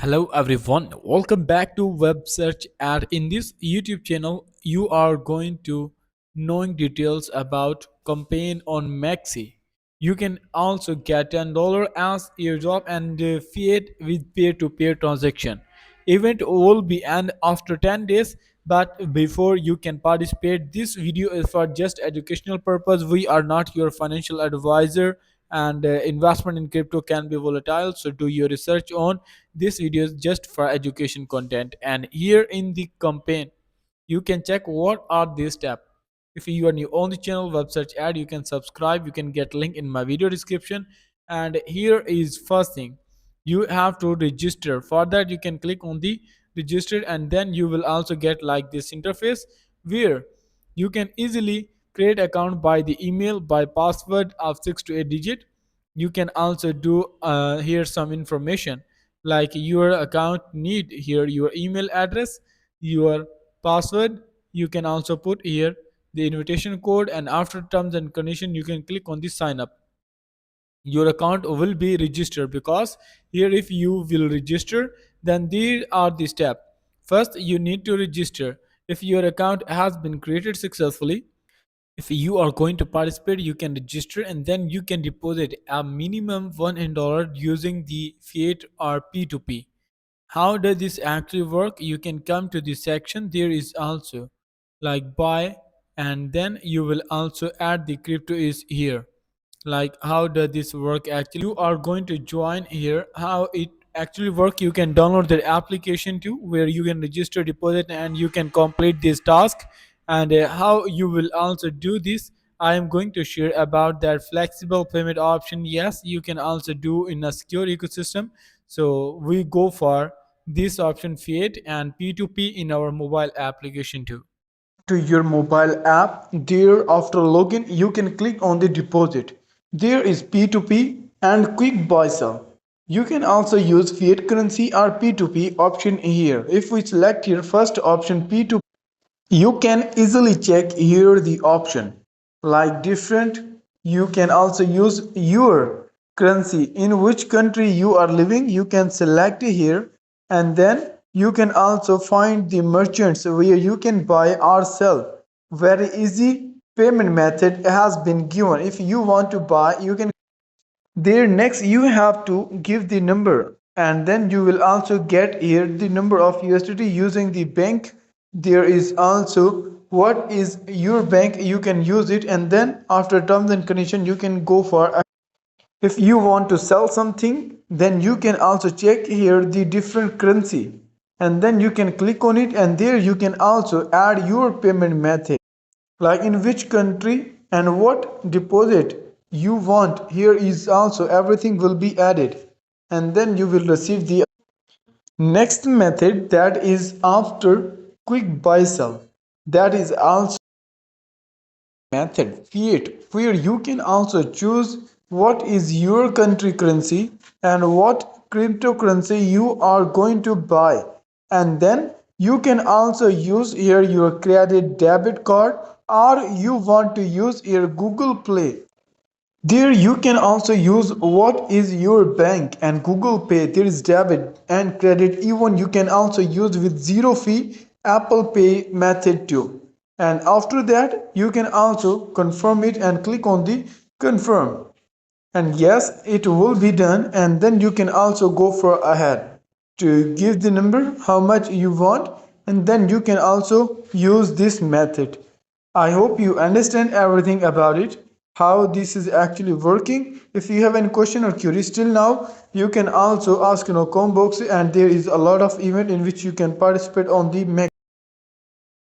Hello everyone, welcome back to Web Search and in this YouTube channel you are going to knowing details about campaign on Mexi. You can also get $10 as airdrop and Fiat with peer-to-peer transaction. Event will be end after 10 days, but before you can participate, this video is for just educational purpose. We are not your financial advisor and investment in crypto can be volatile, so do your research on this video is just for education content. And here in the campaign you can check what are these steps. If you are new on the channel web search ad, you can subscribe, you can get link in my video description. And here is first thing, you have to register. For that you can click on the register and then you will also get like this interface where you can easily create account by the email by password of 6 to 8 digit. You can also do here some information like your account need here your email address, your password. You can also put here the invitation code, and after terms and condition you can click on the sign up. Your account will be registered because here if you will register, then there are the steps. First you need to register. If your account has been created successfully, if you are going to participate, you can register and then you can deposit a minimum $100 using the Fiat or P2P. How does this actually work? You can come to this section. There is also like buy, and then you will also add the crypto is here. Like how does this work actually? You are going to join here how it actually work. You can download the application too where you can register deposit and you can complete this task. And how you will also do this, I am going to share about that flexible payment option. Yes, you can also do in a secure ecosystem. So we go for this option Fiat and P2P in our mobile application too. To your mobile app. There, after login, you can click on the deposit. There is P2P and quick buy sell. You can also use fiat currency or P2P option here. If we select here first option P2P, you can easily check here the option like different. You can also use your currency in which country you are living. You can select here and then you can also find the merchants where you can buy or sell. Very easy payment method has been given. If you want to buy, you can there. Next you have to give the number and then you will also get here the number of USDT using the bank. There is also what is your bank, you can use it and then after terms and condition you can go for. If you want to sell something, then you can also check here the different currency and then you can click on it and there you can also add your payment method like in which country and what deposit you want. Here is also everything will be added and then you will receive the next method, that is after quick buy sell. That is also method fiat where you can also choose what is your country currency and what cryptocurrency you are going to buy. And then you can also use here your credit debit card or you want to use your Google Play. There you can also use what is your bank and Google Pay. There is debit and credit. Even you can also use with zero fee Apple Pay method too. And after that you can also confirm it and click on the confirm. And yes, it will be done and then you can also go for ahead to give the number how much you want and then you can also use this method. I hope you understand everything about it, how this is actually working. If you have any question or queries till now, you can also ask in a comment box and there is a lot of event in which you can participate on the Mexc.